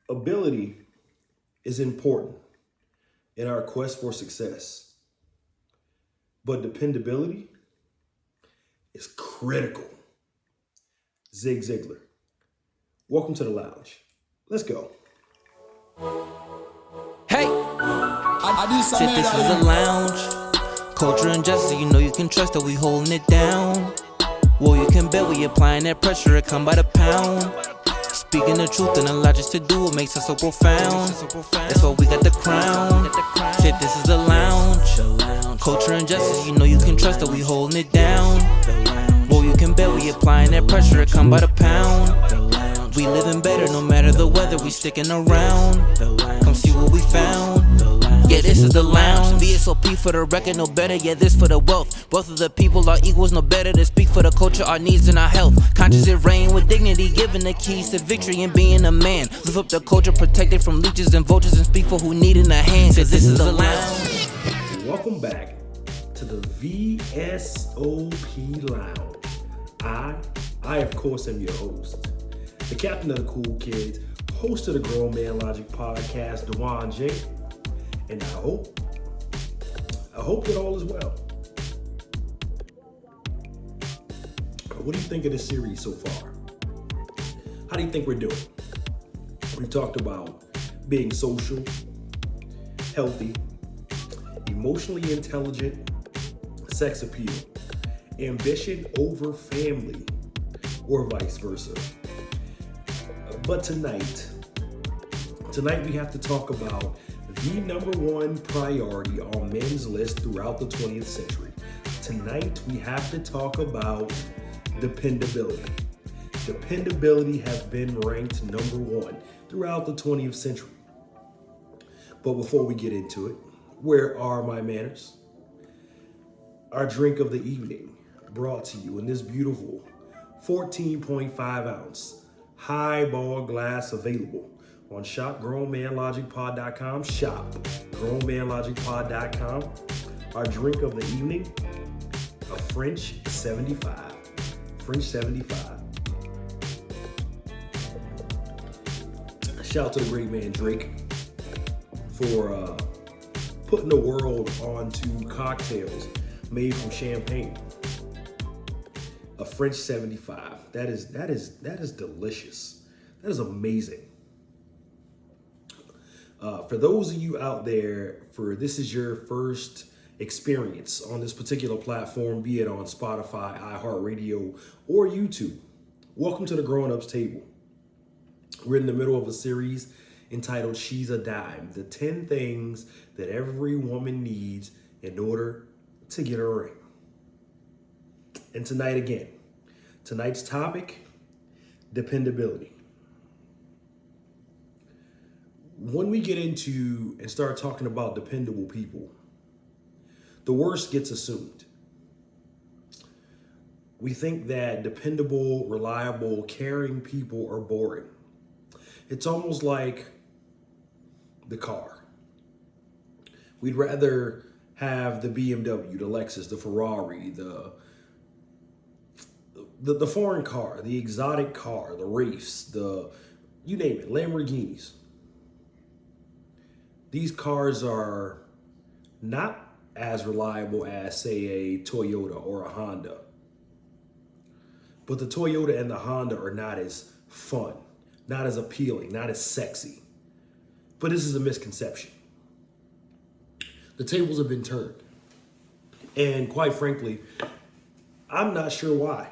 Ability is important in our quest for success, but dependability is critical. Zig Ziglar. Welcome to the lounge. Let's go. Hey, said this is a lounge. Culture and justice, you know you can trust that we holding it down. Well, you can bet we applying that pressure, it come by the pound. Speaking the truth and allow us to do what makes us so profound. That's why we got the crown. Said this is a lounge. Culture and justice, you know you can trust that we holding it down. Well, you can bet we applying that pressure, it come by the pound. We living better no matter the weather, we sticking around. Come see what we found. Yeah, this is the lounge. VSOP for the record, no better. Yeah, this for the wealth. Both of the people are equals, no better. To speak for the culture, our needs and our health. Conscious it reign with dignity, giving the keys to victory and being a man. Lift up the culture, protect it from leeches and vultures, and speak for who need in the hands. Cause this is the lounge. Welcome back to the VSOP Lounge. I of course am your host, the captain of the cool kids, host of the Grown Man Logic podcast, DeJuan J. And I hope that all is well. What do you think of this series so far? How do you think we're doing? We've talked about being social, healthy, emotionally intelligent, sex appeal, ambition over family, or vice versa. But tonight we have to talk about the number one priority on men's list throughout the 20th century. Tonight, we have to talk about dependability. Dependability has been ranked number one throughout the 20th century. But before we get into it, where are my manners? Our drink of the evening, brought to you in this beautiful 14.5 ounce highball glass, available on shopgrownmanlogicpod.com. Shop grownmanlogicpod.com. Our drink of the evening, a French 75. French 75. Shout out to the great man Drake for putting the world onto cocktails made from champagne. A French 75. That is delicious. That is amazing. For those of you out there, this is your first experience on this particular platform, be it on Spotify, iHeartRadio, or YouTube, welcome to the Grown Ups Table. We're in the middle of a series entitled She's a Dime, the 10 things that every woman needs in order to get a ring. And tonight's topic, dependability. When we get into and start talking about dependable people, the worst gets assumed. We think that dependable, reliable, caring people are boring. It's almost like the car. We'd rather have the BMW, the Lexus, the Ferrari, the foreign car, the exotic car, the race, you name it, Lamborghinis. These cars are not as reliable as, say, a Toyota or a Honda. But the Toyota and the Honda are not as fun, not as appealing, not as sexy. But this is a misconception. The tables have been turned. And quite frankly, I'm not sure why.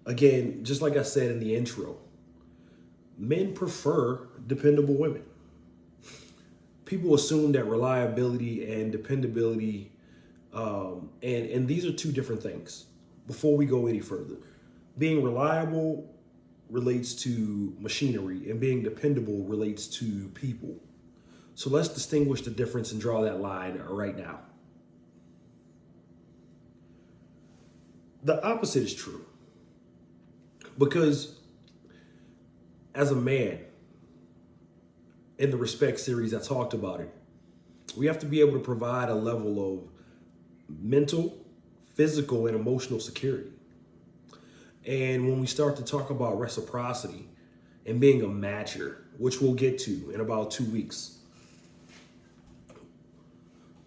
Again, just like I said in the intro, men prefer dependable women. People assume that reliability and dependability, and these are two different things. Before we go any further, being reliable relates to machinery, and being dependable relates to people. So let's distinguish the difference and draw that line right now. The opposite is true, because as a man, in the Respect series, I talked about it. We have to be able to provide a level of mental, physical, and emotional security. And when we start to talk about reciprocity, and being a matcher, which we'll get to in about 2 weeks.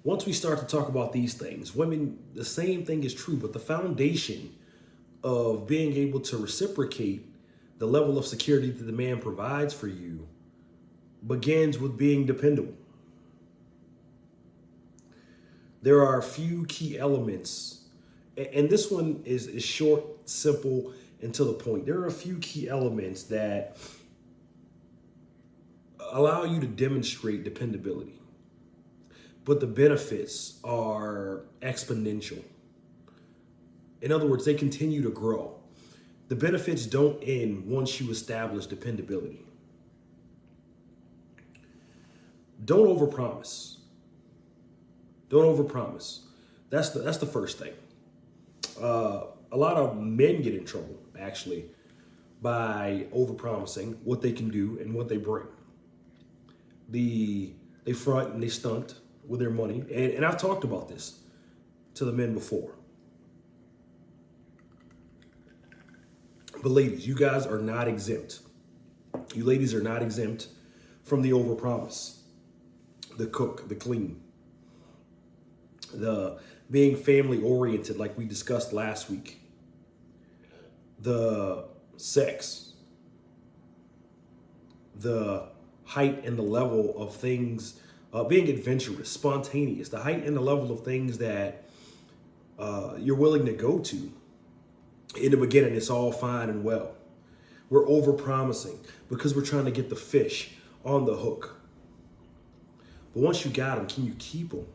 Once we start to talk about these things, women, the same thing is true, but the foundation of being able to reciprocate the level of security that the man provides for you begins with being dependable. There are a few key elements, and this one is short, simple, and to the point. There are a few key elements that allow you to demonstrate dependability, but the benefits are exponential. In other words, they continue to grow. The benefits don't end once you establish dependability. Don't overpromise. Don't overpromise. That's the first thing. A lot of men get in trouble, actually, by overpromising what they can do and what they bring. They front and they stunt with their money. And I've talked about this to the men before. But ladies, you guys are not exempt. You ladies are not exempt from the overpromise, the cook, the clean, the being family oriented like we discussed last week, the sex, the height and the level of things, being adventurous, spontaneous, the height and the level of things that you're willing to go to. In the beginning, it's all fine and well. We're over-promising because we're trying to get the fish on the hook. But once you got them, can you keep them?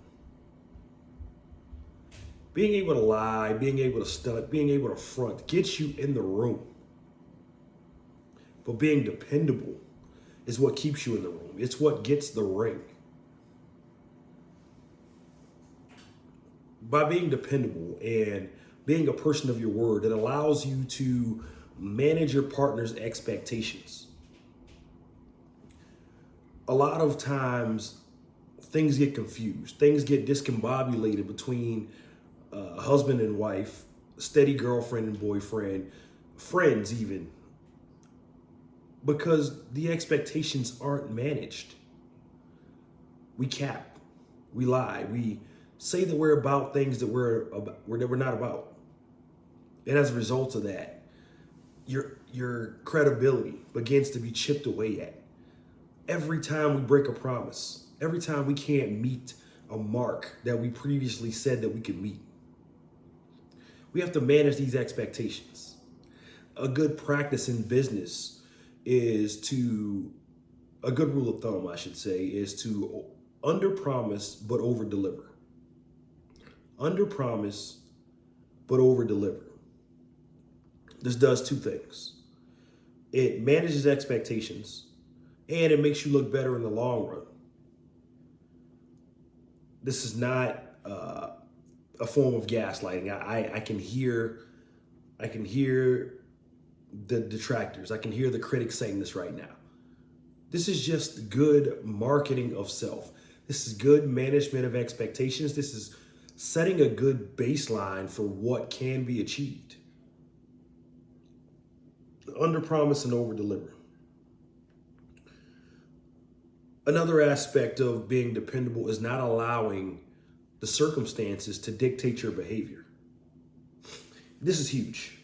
Being able to lie, being able to stunt, being able to front gets you in the room. But being dependable is what keeps you in the room. It's what gets the ring. By being dependable and being a person of your word, it allows you to manage your partner's expectations. A lot of times, things get confused. Things get discombobulated between husband and wife, steady girlfriend and boyfriend, friends even, because the expectations aren't managed. We cap, we lie, we say that we're about things that we're not about. And as a result of that, your credibility begins to be chipped away at. Every time we break a promise, every time we can't meet a mark that we previously said that we could meet, we have to manage these expectations. A good practice in business a good rule of thumb, I should say, is to under-promise but over-deliver. Under-promise but over-deliver. This does two things. It manages expectations and it makes you look better in the long run. This is not a form of gaslighting. I can hear the detractors. I can hear the critics saying this right now. This is just good marketing of self. This is good management of expectations. This is setting a good baseline for what can be achieved. Under promise and over deliver. Another aspect of being dependable is not allowing the circumstances to dictate your behavior. This is huge.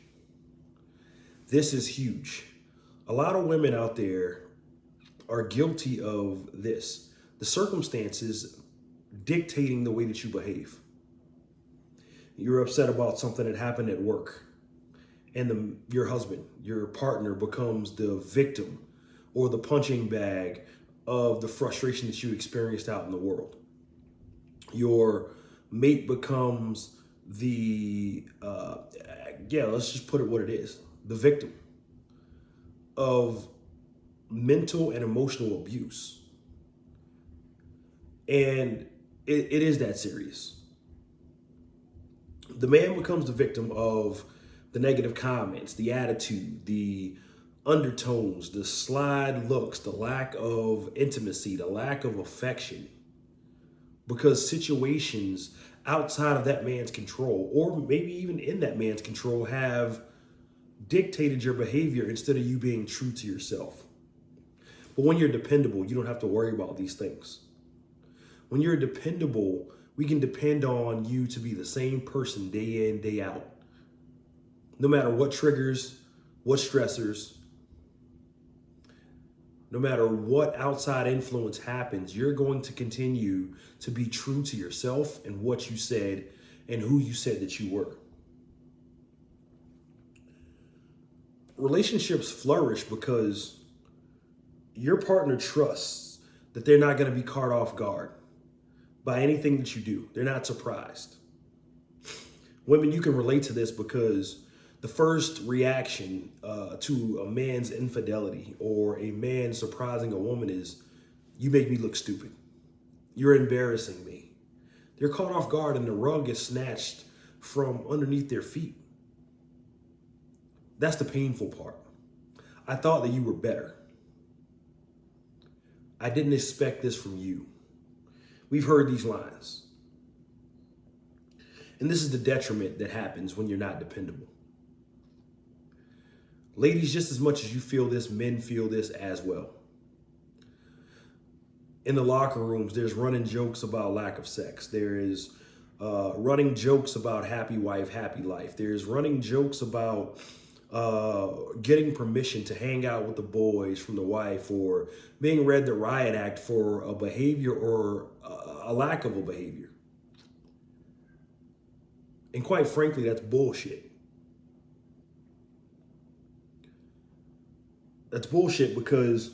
This is huge. A lot of women out there are guilty of this. The circumstances dictating the way that you behave. You're upset about something that happened at work, and your husband, your partner, becomes the victim or the punching bag of the frustration that you experienced out in the world. Your mate becomes let's just put it what it is, the victim of mental and emotional abuse. And it is that serious. The man becomes the victim of the negative comments, the attitude, the undertones, the slide looks, the lack of intimacy, the lack of affection, because situations outside of that man's control, or maybe even in that man's control, have dictated your behavior instead of you being true to yourself. But when you're dependable, you don't have to worry about these things. When you're dependable, we can depend on you to be the same person day in, day out. No matter what triggers, what stressors, no matter what outside influence happens, you're going to continue to be true to yourself and what you said and who you said that you were. Relationships flourish because your partner trusts that they're not going to be caught off guard by anything that you do. They're not surprised. Women, you can relate to this because the first reaction to a man's infidelity or a man surprising a woman is, you make me look stupid. You're embarrassing me. They're caught off guard and the rug is snatched from underneath their feet. That's the painful part. I thought that you were better. I didn't expect this from you. We've heard these lines. And this is the detriment that happens when you're not dependable. Ladies, just as much as you feel this, men feel this as well. In the locker rooms, there's running jokes about lack of sex. There is running jokes about happy wife, happy life. There's running jokes about getting permission to hang out with the boys from the wife, or being read the riot act for a behavior or a lack of a behavior. And quite frankly, that's bullshit. That's bullshit because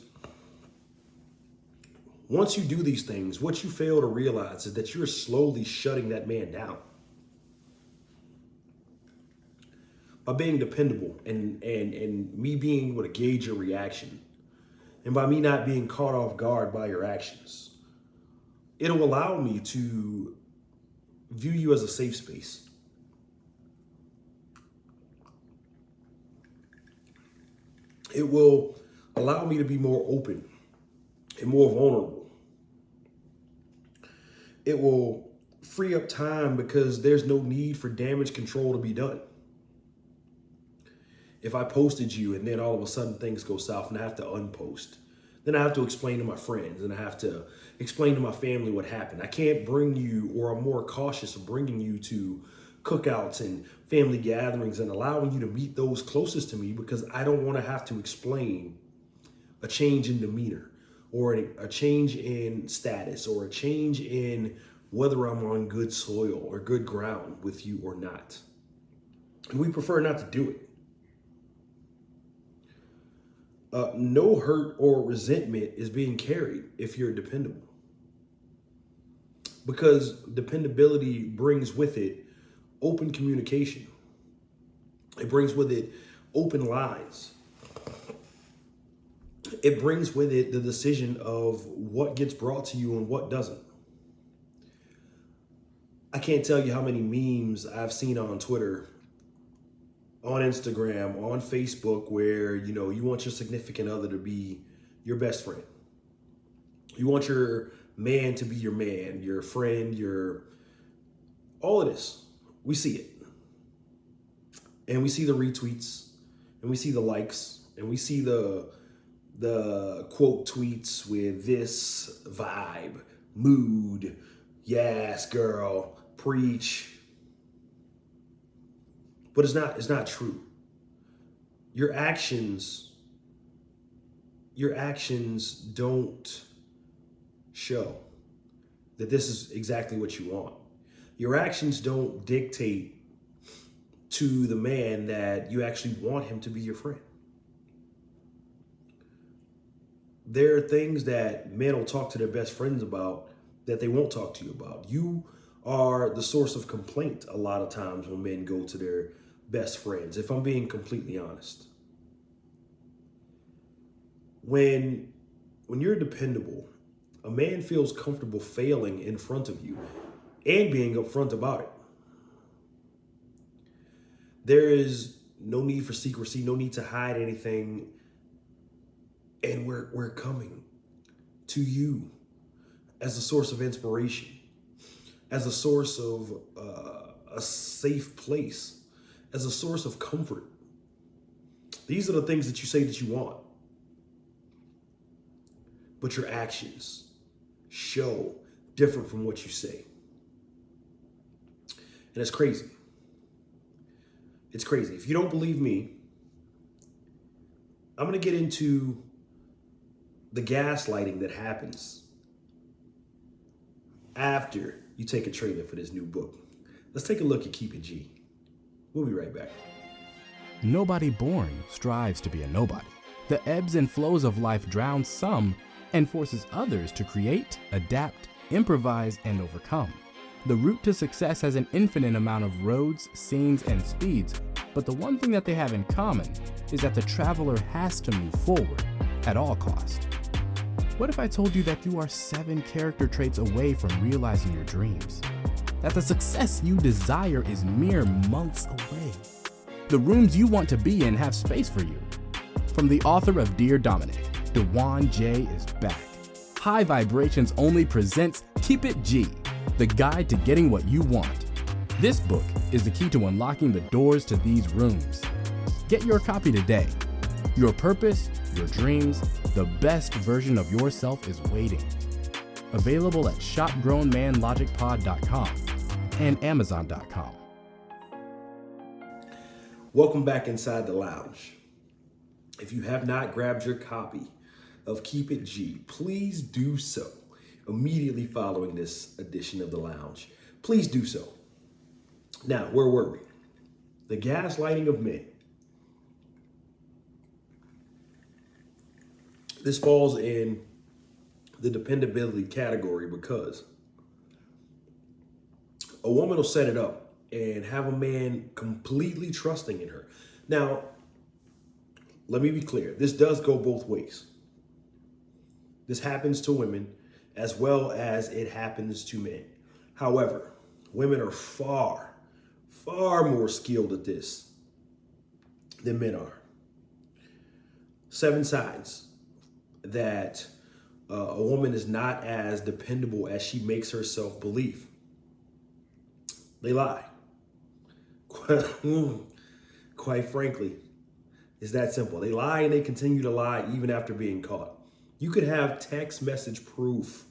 once you do these things, what you fail to realize is that you're slowly shutting that man down. By being dependable and me being able to gauge your reaction, and by me not being caught off guard by your actions, it'll allow me to view you as a safe space. It will allow me to be more open and more vulnerable. It will free up time because there's no need for damage control to be done. If I posted you and then all of a sudden things go south and I have to unpost, then I have to explain to my friends and I have to explain to my family what happened. I can't bring you, or I'm more cautious of bringing you to cookouts and family gatherings and allowing you to meet those closest to me, because I don't want to have to explain a change in demeanor or a change in status or a change in whether I'm on good soil or good ground with you or not. And we prefer not to do it. No hurt or resentment is being carried if you're dependable, because dependability brings with it open communication. It brings with it open lines. It brings with it the decision of what gets brought to you and what doesn't. I can't tell you how many memes I've seen on Twitter, on Instagram, on Facebook, where, you know, you want your significant other to be your best friend. You want your man to be your man, your friend, your all of this. We see it. And we see the retweets, and we see the likes, and we see the quote tweets with this vibe, mood, yes, girl, preach. But it's not true. Your actions don't show that this is exactly what you want. Your actions don't dictate to the man that you actually want him to be your friend. There are things that men will talk to their best friends about that they won't talk to you about. You are the source of complaint a lot of times when men go to their best friends, if I'm being completely honest. When you're dependable, a man feels comfortable failing in front of you and being upfront about it. There is no need for secrecy, no need to hide anything. And we're coming to you as a source of inspiration, as a source of a safe place, as a source of comfort. These are the things that you say that you want. but your actions show different from what you say. And it's crazy. It's crazy. If you don't believe me, I'm going to get into the gaslighting that happens after you take a trailer for this new book. Let's take a look at Keep It G. We'll be right back. Nobody born strives to be a nobody. The ebbs and flows of life drown some and forces others to create, adapt, improvise, and overcome. The route to success has an infinite amount of roads, scenes, and speeds, but the one thing that they have in common is that the traveler has to move forward at all cost. What if I told you that you are 7 character traits away from realizing your dreams? That the success you desire is mere months away. The rooms you want to be in have space for you. From the author of Dear Dominic, DeJuan J is back. High Vibrations only presents Keep It G, the guide to getting what you want. This book is the key to unlocking the doors to these rooms. Get your copy today. Your purpose, your dreams, the best version of yourself is waiting. Available at shopgrownmanlogicpod.com and amazon.com. Welcome back inside the lounge. If you have not grabbed your copy of Keep It G, please do so immediately following this edition of the lounge. Please do so. Now, where were we? The gaslighting of men. This falls in the dependability category because a woman will set it up and have a man completely trusting in her. Now, let me be clear. This does go both ways. This happens to women as well as it happens to men. However, women are far more skilled at this than men are. 7 signs that a woman is not as dependable as she makes herself believe. They lie. Quite frankly, it's that simple. They lie and they continue to lie even after being caught. You could have text message proof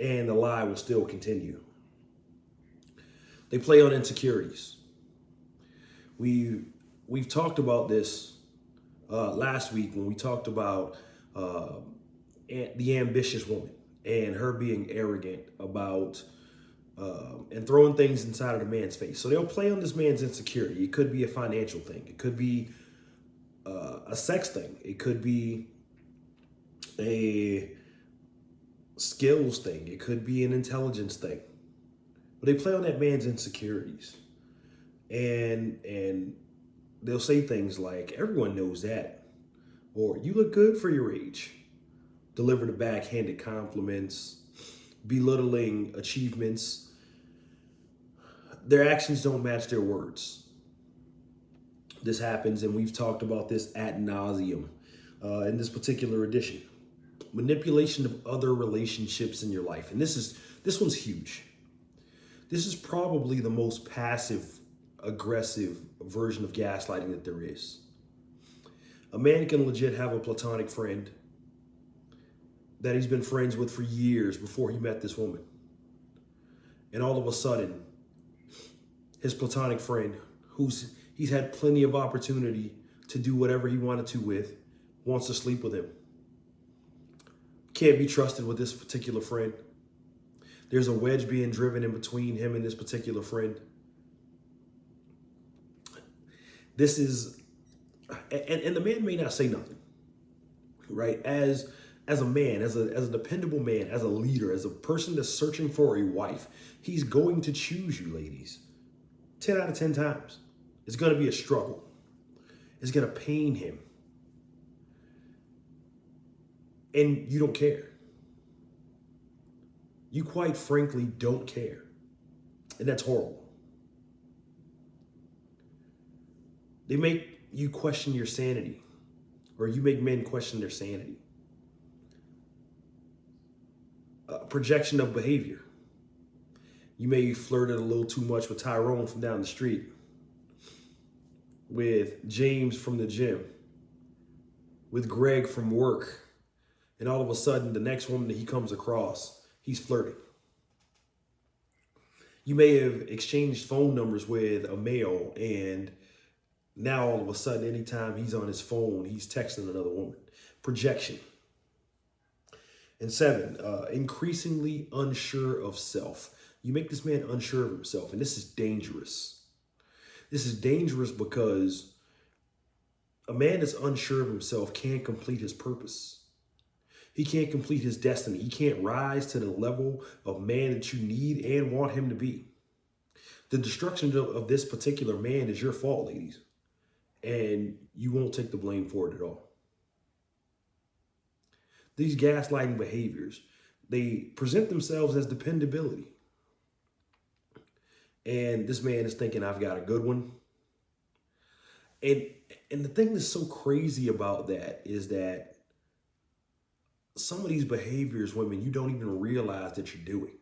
and the lie will still continue. They play on insecurities. We've talked about this last week when we talked about the ambitious woman and her being arrogant about and throwing things inside of the man's face. So they'll play on this man's insecurity. It could be a financial thing. It could be a sex thing. It could be a skills thing. It could be an intelligence thing. But they play on that man's insecurities. And they'll say things like, everyone knows that. Or, you look good for your age. Deliver the backhanded compliments, belittling achievements. Their actions don't match their words. This happens, and we've talked about this ad nauseum in this particular edition. Manipulation of other relationships in your life. And this one's huge. This is probably the most passive aggressive version of gaslighting that there is. A man can legit have a platonic friend that he's been friends with for years before he met this woman. And all of a sudden, his platonic friend, he's had plenty of opportunity to do whatever he wanted to with, wants to sleep with him. Can't be trusted with this particular friend. There's a wedge being driven in between him and this particular friend. This is, and the man may not say nothing, right? As a man, as a dependable man, as a leader, as a person that's searching for a wife, he's going to choose you, ladies. 10 out of 10 times. It's going to be a struggle. It's going to pain him. And you don't care. You quite frankly don't care. And that's horrible. They make you question your sanity, or you make men question their sanity. Projection of behavior. You may flirted a little too much with Tyrone from down the street, with James from the gym, with Greg from work, And all of a sudden, the next woman that he comes across, he's flirting. You may have exchanged phone numbers with a male, and now all of a sudden, anytime he's on his phone, he's texting another woman. Projection. And 7, increasingly unsure of self. You make this man unsure of himself, and this is dangerous. This is dangerous because a man that's unsure of himself can't complete his purpose. He can't complete his destiny. He can't rise to the level of man that you need and want him to be. The destruction of this particular man is your fault, ladies. And you won't take the blame for it at all. These gaslighting behaviors, they present themselves as dependability. And this man is thinking, I've got a good one. And the thing that's so crazy about that is that some of these behaviors, women, you don't even realize that you're doing.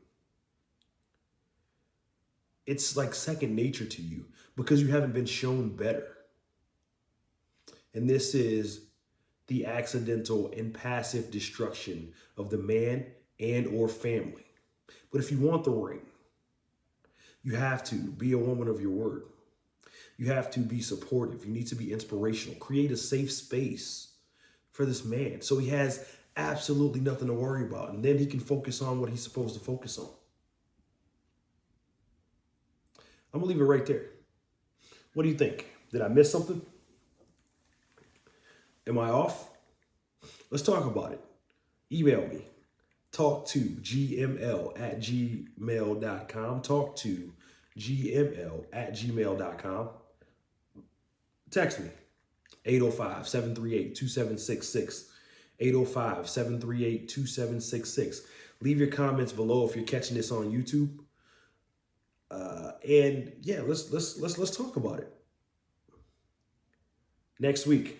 It's like second nature to you because you haven't been shown better. And this is the accidental and passive destruction of the man and or family. But if you want the ring, you have to be a woman of your word. You have to be supportive. You need to be inspirational. Create a safe space for this man so he has absolutely nothing to worry about. And then he can focus on what he's supposed to focus on. I'm going to leave it right there. What do you think? Did I miss something? Am I off? Let's talk about it. Email me. talktogml@gmail.com. talktogml@gmail.com. Text me. 805-738-2766. 805-738-2766. Leave your comments below if you're catching this on YouTube. And yeah, let's talk about it. Next week,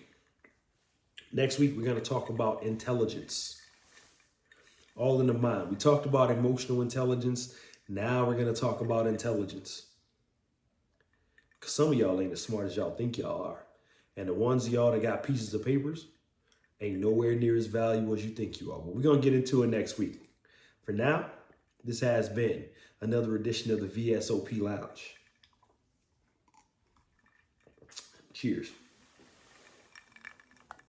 we're going to talk about intelligence. All in the mind. We talked about emotional intelligence. Now we're going to talk about intelligence. Because some of y'all ain't as smart as y'all think y'all are. And the ones of y'all that got pieces of papers ain't nowhere near as valuable as you think you are. But we're going to get into it next week. For now, this has been another edition of the VSOP Lounge. Cheers.